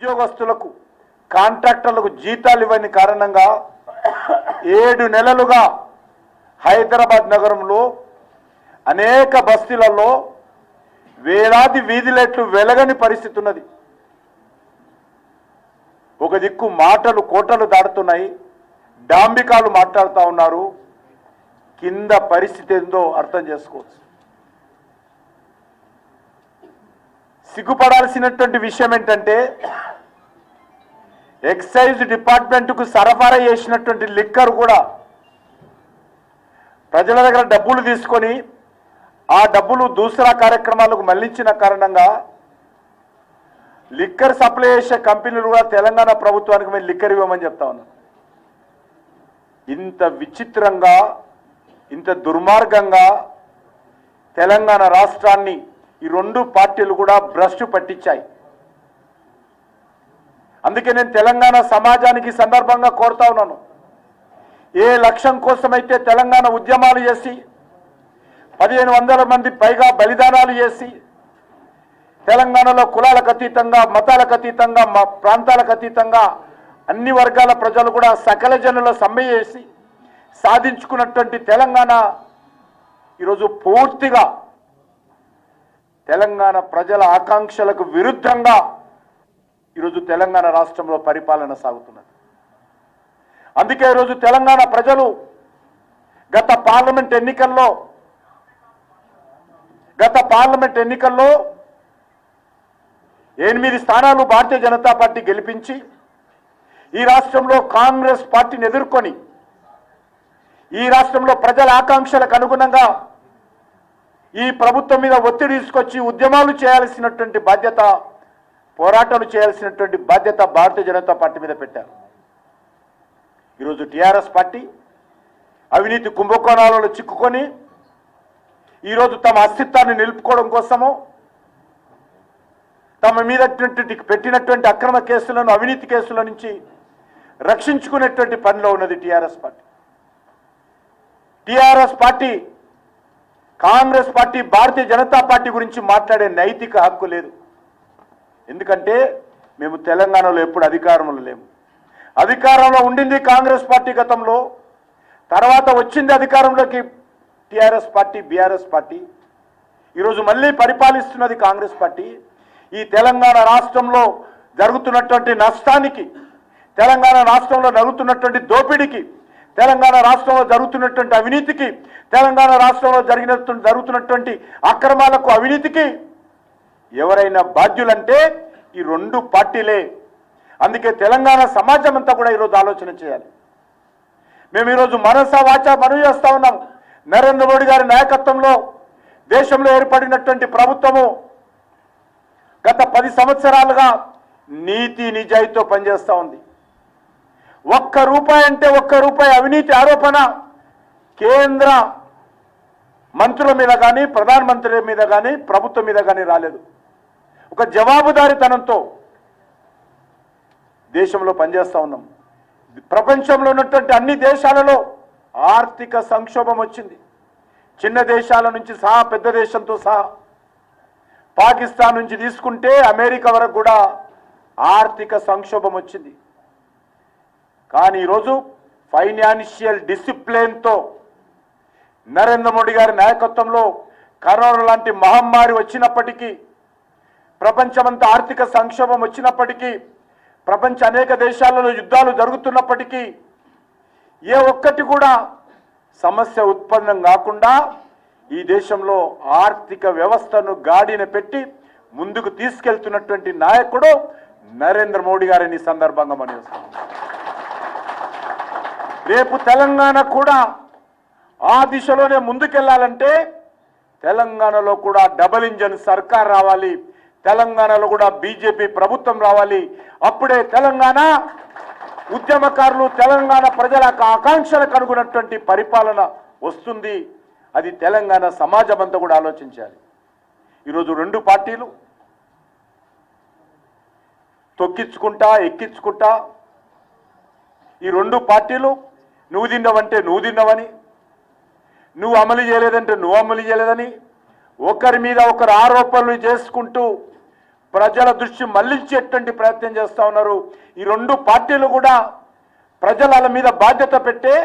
ఉద్యోగస్తులకు కాంట్రాక్టర్లకు జీతాలు ఇవ్వని కారణంగా 7 నెలలుగా హైదరాబాద్ నగరంలో అనేక బస్తీలలో వేలాది వీధి లైట్లు వెలగని పరిస్థితి ఉన్నది. ఒక దిక్కు మాటలు కోటలు దాటుతున్నాయి, డాంబికాలు మాట్లాడుతూ ఉన్నారు. కింద పరిస్థితి ఏందో అర్థం చేసుకోవచ్చు. సిగ్గుపడాల్సినటువంటి విషయం ఏంటంటే ఎక్సైజ్ డిపార్ట్మెంట్కు సరఫరా చేసినటువంటి లిక్కర్ కూడా ప్రజల దగ్గర డబ్బులు తీసుకొని ఆ డబ్బులు దూసరా కార్యక్రమాలకు మళ్లించిన కారణంగా లిక్కర్ సప్లై చేసే కంపెనీలు కూడా తెలంగాణ ప్రభుత్వానికి మేము లిక్కర్ ఇవ్వమని చెప్తా ఉన్నాం. ఇంత విచిత్రంగా, ఇంత దుర్మార్గంగా తెలంగాణ రాష్ట్రాన్ని ఈ 2 పార్టీలు కూడా భ్రష్టు పట్టించాయి. అందుకే నేను తెలంగాణ సమాజానికి సందర్భంగా కోరుతా ఉన్నాను, ఏ లక్ష్యం కోసమైతే తెలంగాణ ఉద్యమాలు చేసి 1500 మంది పైగా బలిదానాలు చేసి తెలంగాణలో కులాలకు అతీతంగా, మతాలకు అతీతంగా, ప్రాంతాలకు అతీతంగా అన్ని వర్గాల ప్రజలు కూడా సకల జనుల సమ్మె చేసి సాధించుకున్నటువంటి తెలంగాణ ఈరోజు పూర్తిగా తెలంగాణ ప్రజల ఆకాంక్షలకు విరుద్ధంగా ఈరోజు తెలంగాణ రాష్ట్రంలో పరిపాలన సాగుతున్నది. అందుకే ఈరోజు తెలంగాణ ప్రజలు గత పార్లమెంట్ ఎన్నికల్లో 8 స్థానాలు భారతీయ జనతా పార్టీ గెలిపించి ఈ రాష్ట్రంలో కాంగ్రెస్ పార్టీని ఎదుర్కొని ఈ రాష్ట్రంలో ప్రజల ఆకాంక్షలకు అనుగుణంగా ఈ ప్రభుత్వం మీద ఒత్తిడి తీసుకొచ్చి ఉద్యమాలు చేయాల్సినటువంటి బాధ్యత, పోరాటాలు చేయాల్సినటువంటి బాధ్యత భారతీయ జనతా పార్టీ మీద పెట్టారు. ఈరోజు టీఆర్ఎస్ పార్టీ అవినీతి కుంభకోణాలలో చిక్కుకొని ఈరోజు తమ అస్తిత్వాన్ని నిలుపుకోవడం కోసము తమ మీద పెట్టినటువంటి అక్రమ కేసులను, అవినీతి కేసుల నుంచి రక్షించుకునేటువంటి పనిలో ఉన్నది TRS party. TRS party, Congress party, Bharatiya Janata party గురించి మాట్లాడే నైతిక హక్కు లేదు. ఎందుకంటే మేము తెలంగాణలో ఎప్పుడు అధికారంలో లేము. అధికారంలో ఉండింది కాంగ్రెస్ పార్టీ గతంలో, తర్వాత వచ్చింది అధికారంలోకి టీఆర్ఎస్ పార్టీ, బీఆర్ఎస్ పార్టీ. ఈరోజు మళ్ళీ పరిపాలిస్తున్నది కాంగ్రెస్ పార్టీ. ఈ తెలంగాణ రాష్ట్రంలో జరుగుతున్నటువంటి నష్టానికి, తెలంగాణ రాష్ట్రంలో జరుగుతున్నటువంటి దోపిడీకి, తెలంగాణ రాష్ట్రంలో జరుగుతున్నటువంటి అవినీతికి, తెలంగాణ రాష్ట్రంలో జరుగుతున్నటువంటి అక్రమాలకు, అవినీతికి ఎవరైనా బాధ్యులంటే ఈ 2 పార్టీలే. అందుకే తెలంగాణ సమాజం అంతా కూడా ఈరోజు ఆలోచన చేయాలి. మేము ఈరోజు మనసా వాచా మనవి చేస్తా ఉన్నాం. నరేంద్ర మోడీ గారి నాయకత్వంలో దేశంలో ఏర్పడినటువంటి ప్రభుత్వము గత 10 సంవత్సరాలుగా నీతి నిజాయితీతో పనిచేస్తూ ఉంది. ₹1 అంటే ₹1 అవినీతి ఆరోపణ కేంద్ర మంత్రుల మీద కానీ, ప్రధానమంత్రి మీద కానీ, ప్రభుత్వం మీద కానీ రాలేదు. ఒక జవాబుదారీతనంతో దేశంలో పనిచేస్తూ ఉన్నాం. ప్రపంచంలో ఉన్నటువంటి అన్ని దేశాలలో ఆర్థిక సంక్షోభం వచ్చింది. చిన్న దేశాల నుంచి సహా, పెద్ద దేశంతో సహా, పాకిస్తాన్ నుంచి తీసుకుంటే అమెరికా వరకు కూడా ఆర్థిక సంక్షోభం వచ్చింది. కానీ ఈరోజు ఫైనాన్షియల్ డిసిప్లిన్తో నరేంద్ర మోడీ గారి నాయకత్వంలో కరోనా లాంటి మహమ్మారి వచ్చినప్పటికీ, ప్రపంచమంతా ఆర్థిక సంక్షోభం వచ్చినప్పటికీ, ప్రపంచ అనేక దేశాలలో యుద్ధాలు జరుగుతున్నప్పటికీ ఏ ఒక్కటి కూడా సమస్య ఉత్పన్నం కాకుండా ఈ దేశంలో ఆర్థిక వ్యవస్థను గాడిన పెట్టి ముందుకు తీసుకెళ్తున్నటువంటి నాయకుడు నరేంద్ర మోడీ గారిని సందర్భంగా మనం చేస్తాం. రేపు తెలంగాణ కూడా ఆ దిశలోనే ముందుకెళ్లాలంటే తెలంగాణలో కూడా డబుల్ ఇంజన్ సర్కార్ రావాలి, తెలంగాణలో కూడా బీజేపీ ప్రభుత్వం రావాలి. అప్పుడే తెలంగాణ ఉద్యమకారులు, తెలంగాణ ప్రజల ఆకాంక్షలకు అనుగుణటువంటి పరిపాలన వస్తుంది. అది తెలంగాణ సమాజం అంతా కూడా ఆలోచించాలి. ఈరోజు 2 పార్టీలు తొక్కించుకుంటా, ఎక్కించుకుంటా, ఈ 2 పార్టీలు నువ్వు తిన్నావంటే నువ్వు తిన్నావని, నువ్వు అమలు చేయలేదంటే నువ్వు అమలు చేయలేదని, ఒకరి మీద ఒకరు ఆరోపణలు చేసుకుంటూ ప్రజల దృష్టి మళ్లించేటువంటి ప్రయత్నం చేస్తూ ఉన్నారు. ఈ రెండు పార్టీలు కూడా ప్రజల మీద బాధ్యత పెట్టే